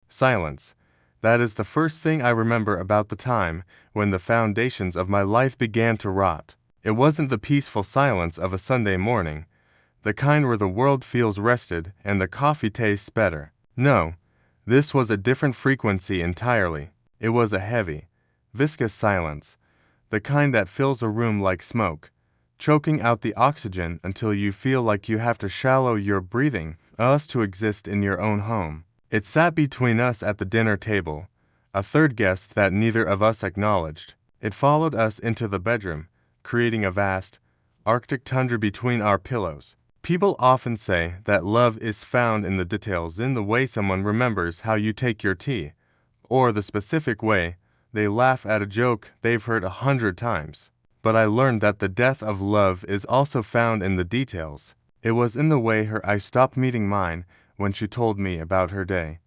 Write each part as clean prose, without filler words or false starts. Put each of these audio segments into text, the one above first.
Silence. That is the first thing I remember about the time when the foundations of my life began to rot. It wasn't the peaceful silence of a Sunday morning, the kind where the world feels rested and the coffee tastes better. No, this was a different frequency entirely. It was a heavy, viscous silence, the kind that fills a room like smoke, choking out the oxygen until you feel like you have to shallow your breathing just to exist in your own home. It sat between us at the dinner table, a third guest that neither of us acknowledged. It followed us into the bedroom, creating a vast, arctic tundra between our pillows. People often say that love is found in the details, in the way someone remembers how you take your tea, or the specific way they laugh at a joke they've heard 100 times. But I learned that the death of love is also found in the details. It was in the way her eyes stopped meeting mine when she told me about her day,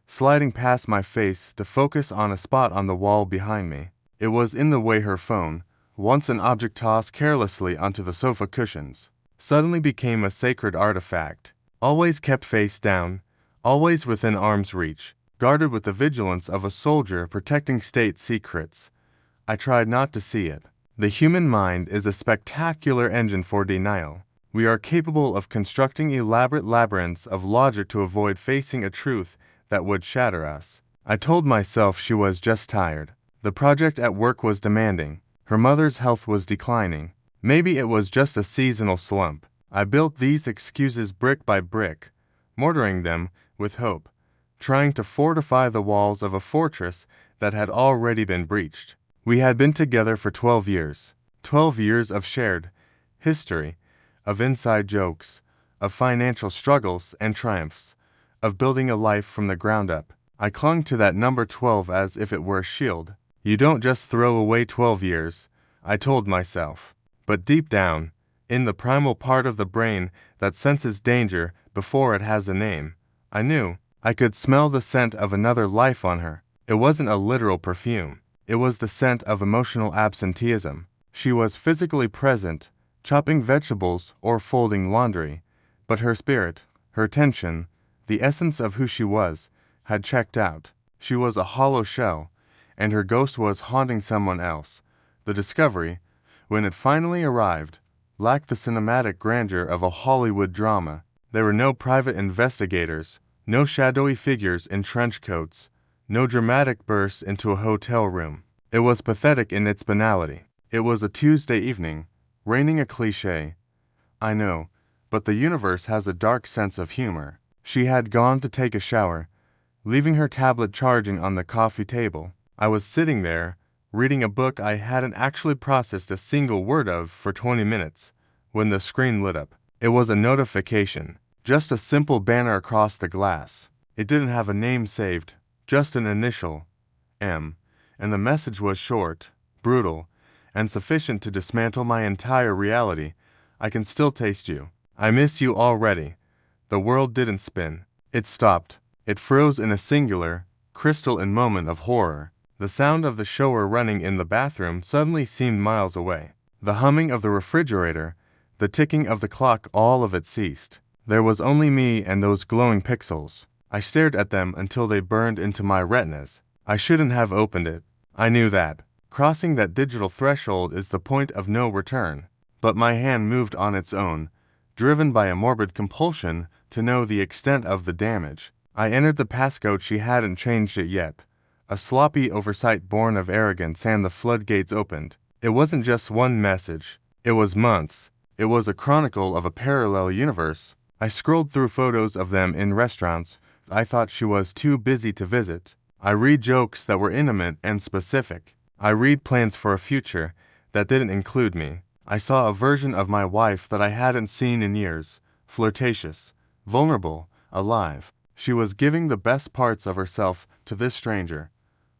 sliding past my face to focus on a spot on the wall behind me. It was in the way her phone, once an object tossed carelessly onto the sofa cushions, suddenly became a sacred artifact, always kept face down, always within arm's reach, guarded with the vigilance of a soldier protecting state secrets. I tried not to see it. The human mind is a spectacular engine for denial. We are capable of constructing elaborate labyrinths of logic to avoid facing a truth that would shatter us. I told myself she was just tired. The project at work was demanding. Her mother's health was declining. Maybe it was just a seasonal slump. I built these excuses brick by brick, mortaring them with hope, trying to fortify the walls of a fortress that had already been breached. We had been together for 12 years. 12 years of shared history, of inside jokes, of financial struggles and triumphs, of building a life from the ground up. I clung to that number 12 as if it were a shield. You don't just throw away 12 years, I told myself. But deep down, in the primal part of the brain that senses danger before it has a name, I knew. I could smell the scent of another life on her. It wasn't a literal perfume. It was the scent of emotional absenteeism. She was physically present, chopping vegetables or folding laundry, but her spirit, her tension, the essence of who she was, had checked out. She was a hollow shell, and her ghost was haunting someone else. The discovery, when it finally arrived, lacked the cinematic grandeur of a Hollywood drama. There were no private investigators, no shadowy figures in trench coats, no dramatic bursts into a hotel room. It was pathetic in its banality. It was a Tuesday evening, raining a cliché. I know, but the universe has a dark sense of humor. She had gone to take a shower, leaving her tablet charging on the coffee table. I was sitting there, reading a book I hadn't actually processed a single word of for 20 minutes, when the screen lit up. It was a notification, just a simple banner across the glass. It didn't have a name saved, just an initial, M, and the message was short, brutal, and sufficient to dismantle my entire reality. I can still taste you. I miss you already. The world didn't spin. It stopped. It froze in a singular, crystalline moment of horror. The sound of the shower running in the bathroom suddenly seemed miles away. The humming of the refrigerator, the ticking of the clock, all of it ceased. There was only me and those glowing pixels. I stared at them until they burned into my retinas. I shouldn't have opened it. I knew that. Crossing that digital threshold is the point of no return. But my hand moved on its own, driven by a morbid compulsion to know the extent of the damage. I entered the passcode. She hadn't changed it yet. A sloppy oversight born of arrogance, and the floodgates opened. It wasn't just one message. It was months. It was a chronicle of a parallel universe. I scrolled through photos of them in restaurants I thought she was too busy to visit. I read jokes that were intimate and specific. I read plans for a future that didn't include me. I saw a version of my wife that I hadn't seen in years, flirtatious, vulnerable, alive. She was giving the best parts of herself to this stranger,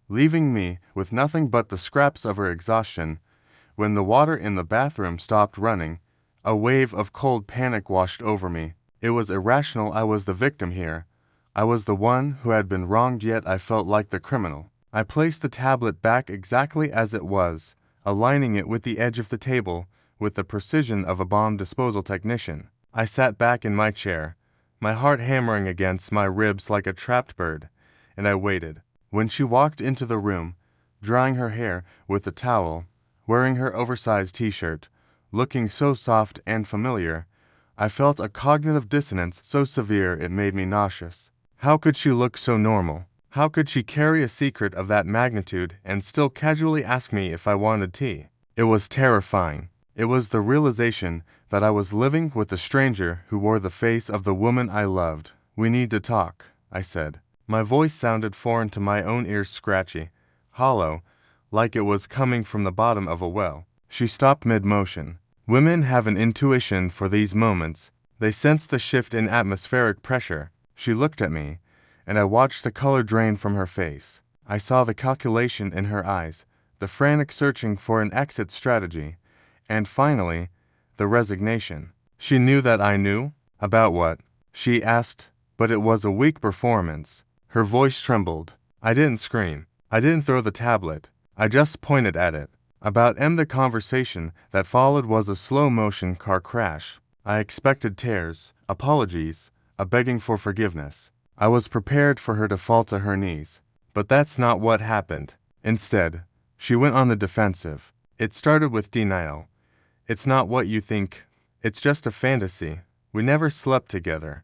leaving me with nothing but the scraps of her exhaustion. When the water in the bathroom stopped running, a wave of cold panic washed over me. It was irrational. I was the victim here. I was the one who had been wronged, yet I felt like the criminal. I placed the tablet back exactly as it was, aligning it with the edge of the table with the precision of a bomb disposal technician. I sat back in my chair, my heart hammering against my ribs like a trapped bird, and I waited. When she walked into the room, drying her hair with a towel, wearing her oversized t-shirt, looking so soft and familiar, I felt a cognitive dissonance so severe it made me nauseous. How could she look so normal? How could she carry a secret of that magnitude and still casually ask me if I wanted tea? It was terrifying. It was the realization that I was living with a stranger who wore the face of the woman I loved. "We need to talk," I said. My voice sounded foreign to my own ears, scratchy, hollow, like it was coming from the bottom of a well. She stopped mid-motion. Women have an intuition for these moments. They sense the shift in atmospheric pressure. She looked at me, and I watched the color drain from her face. I saw the calculation in her eyes, the frantic searching for an exit strategy, and finally, the resignation. She knew that I knew. About what? She asked, but it was a weak performance. Her voice trembled. I didn't scream. I didn't throw the tablet. I just pointed at it. About the conversation that followed was a slow-motion car crash. I expected tears, apologies, a begging for forgiveness. I was prepared for her to fall to her knees. But that's not what happened. Instead, she went on the defensive. It started with denial. "It's not what you think. It's just a fantasy. We never slept together."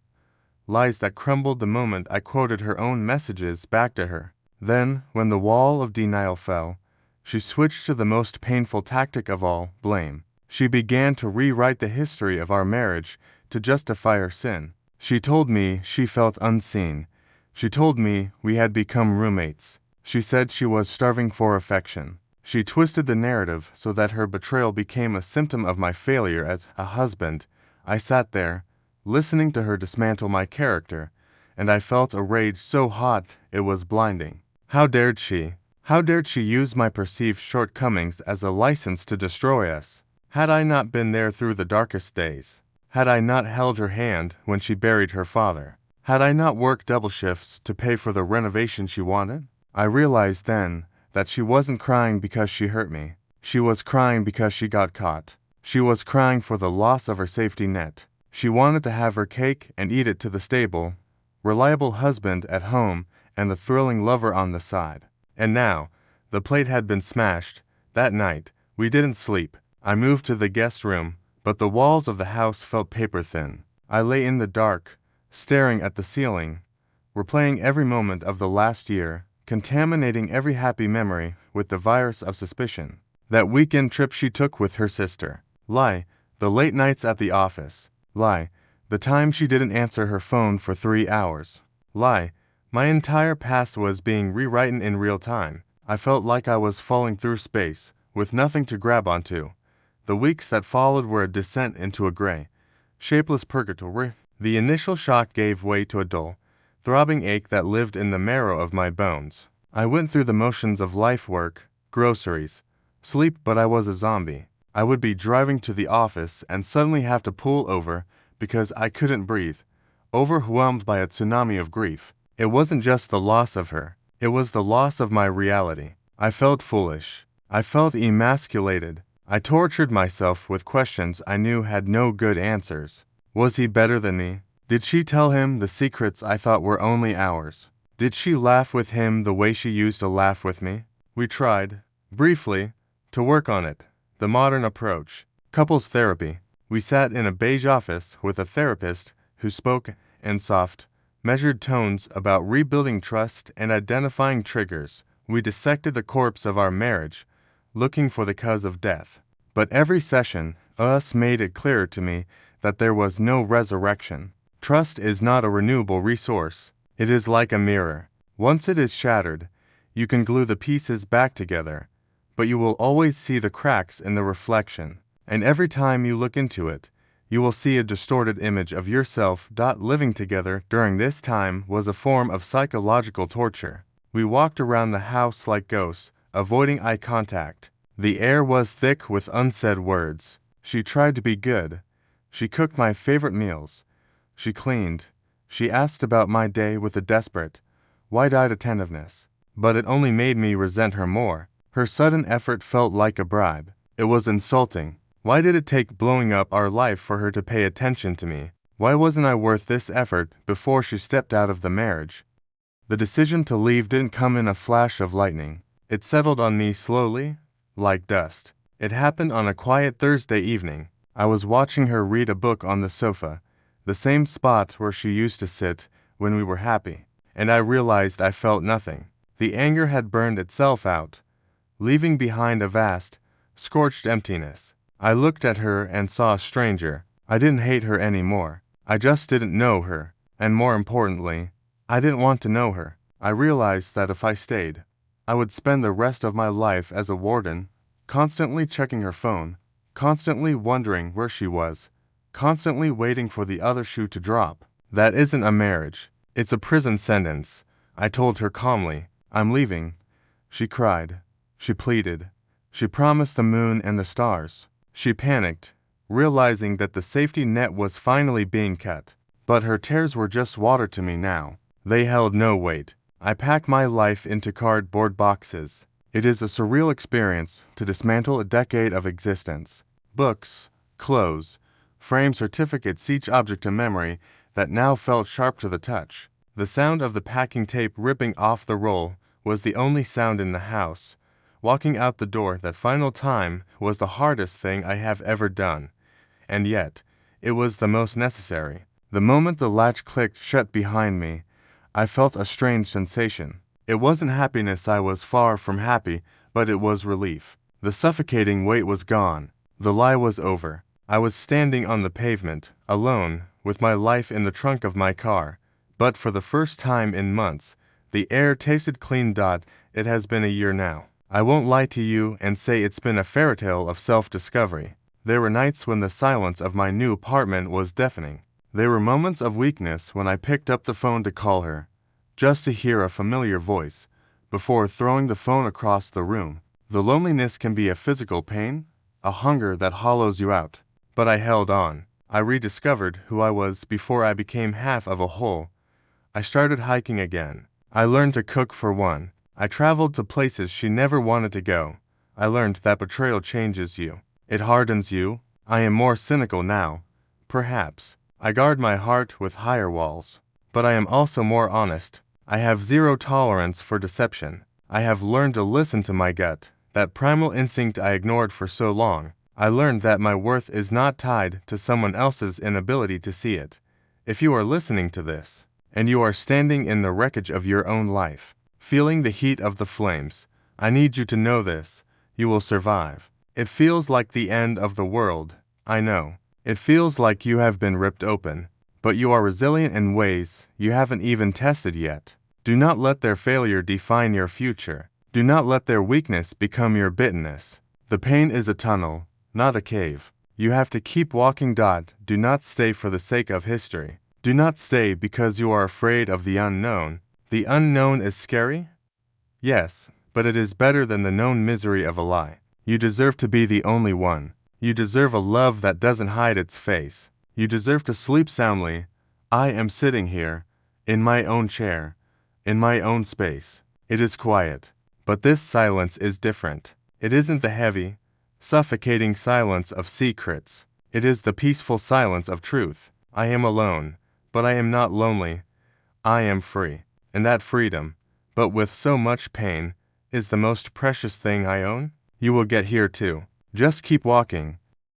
Lies that crumbled the moment I quoted her own messages back to her. Then, when the wall of denial fell, she switched to the most painful tactic of all, blame. She began to rewrite the history of our marriage to justify her sin. She told me she felt unseen. She told me we had become roommates. She said she was starving for affection. She twisted the narrative so that her betrayal became a symptom of my failure as a husband. I sat there, listening to her dismantle my character, and I felt a rage so hot it was blinding. How dared she? How dared she use my perceived shortcomings as a license to destroy us? Had I not been there through the darkest days? Had I not held her hand when she buried her father? Had I not worked double shifts to pay for the renovation she wanted? I realized then that she wasn't crying because she hurt me. She was crying because she got caught. She was crying for the loss of her safety net. She wanted to have her cake and eat it to the stable, reliable husband at home and the thrilling lover on the side. And now, the plate had been smashed. That night, we didn't sleep. I moved to the guest room, but the walls of the house felt paper thin. I lay in the dark, staring at the ceiling, replaying every moment of the last year, contaminating every happy memory with the virus of suspicion. That weekend trip she took with her sister. Lie, the late nights at the office. Lie, the time she didn't answer her phone for 3 hours. Lie, my entire past was being rewritten in real time. I felt like I was falling through space, with nothing to grab onto. The weeks that followed were a descent into a gray, shapeless purgatory. The initial shock gave way to a dull, throbbing ache that lived in the marrow of my bones. I went through the motions of life, work, groceries, sleep, but I was a zombie. I would be driving to the office and suddenly have to pull over because I couldn't breathe, overwhelmed by a tsunami of grief. It wasn't just the loss of her. It was the loss of my reality. I felt foolish. I felt emasculated. I tortured myself with questions I knew had no good answers. Was he better than me? Did she tell him the secrets I thought were only ours? Did she laugh with him the way she used to laugh with me? We tried, briefly, to work on it. The modern approach. Couples therapy. We sat in a beige office with a therapist who spoke in soft, measured tones about rebuilding trust and identifying triggers. We dissected the corpse of our marriage, looking for the cause of death. But every session, us made it clearer to me that there was no resurrection. Trust is not a renewable resource. It is like a mirror. Once it is shattered, you can glue the pieces back together, but you will always see the cracks in the reflection. And every time you look into it, you will see a distorted image of yourself. Living together during this time was a form of psychological torture. We walked around the house like ghosts, avoiding eye contact. The air was thick with unsaid words. She tried to be good. She cooked my favorite meals. She cleaned. She asked about my day with a desperate, wide-eyed attentiveness. But it only made me resent her more. Her sudden effort felt like a bribe. It was insulting. Why did it take blowing up our life for her to pay attention to me? Why wasn't I worth this effort before she stepped out of the marriage? The decision to leave didn't come in a flash of lightning. It settled on me slowly, like dust. It happened on a quiet Thursday evening. I was watching her read a book on the sofa, the same spot where she used to sit when we were happy, and I realized I felt nothing. The anger had burned itself out, leaving behind a vast, scorched emptiness. I looked at her and saw a stranger. I didn't hate her anymore. I just didn't know her, and more importantly, I didn't want to know her. I realized that if I stayed, I would spend the rest of my life as a warden, constantly checking her phone, constantly wondering where she was, constantly waiting for the other shoe to drop. That isn't a marriage. It's a prison sentence. I told her calmly, I'm leaving. She cried. She pleaded. She promised the moon and the stars. She panicked, realizing that the safety net was finally being cut. But her tears were just water to me now. They held no weight. I packed my life into cardboard boxes. It is a surreal experience to dismantle a decade of existence. Books, clothes, frame certificates, each object a memory that now felt sharp to the touch. The sound of the packing tape ripping off the roll was the only sound in the house. Walking out the door that final time was the hardest thing I have ever done. And yet, it was the most necessary. The moment the latch clicked shut behind me, I felt a strange sensation. It wasn't happiness, I was far from happy, but it was relief. The suffocating weight was gone. The lie was over. I was standing on the pavement, alone, with my life in the trunk of my car. But for the first time in months, the air tasted clean. It has been a year now. I won't lie to you and say it's been a fairy tale of self-discovery. There were nights when the silence of my new apartment was deafening. There were moments of weakness when I picked up the phone to call her, just to hear a familiar voice, before throwing the phone across the room. The loneliness can be a physical pain, a hunger that hollows you out. But I held on. I rediscovered who I was before I became half of a whole. I started hiking again. I learned to cook for one. I traveled to places she never wanted to go. I learned that betrayal changes you. It hardens you. I am more cynical now. Perhaps. I guard my heart with higher walls. But I am also more honest. I have zero tolerance for deception. I have learned to listen to my gut, that primal instinct I ignored for so long. I learned that my worth is not tied to someone else's inability to see it. If you are listening to this, and you are standing in the wreckage of your own life, feeling the heat of the flames, I need you to know this: you will survive. It feels like the end of the world, I know. It feels like you have been ripped open, but you are resilient in ways you haven't even tested yet. Do not let their failure define your future. Do not let their weakness become your bitterness. The pain is a tunnel, not a cave. You have to keep walking. Do not stay for the sake of history. Do not stay because you are afraid of the unknown. The unknown is scary? Yes, but it is better than the known misery of a lie. You deserve to be the only one. You deserve a love that doesn't hide its face. You deserve to sleep soundly. I am sitting here, in my own chair, in my own space. It is quiet, but this silence is different. It isn't the heavy, suffocating silence of secrets. It is the peaceful silence of truth. I am alone, but I am not lonely. I am free, and that freedom, but with so much pain, is the most precious thing I own. You will get here too. Just keep walking.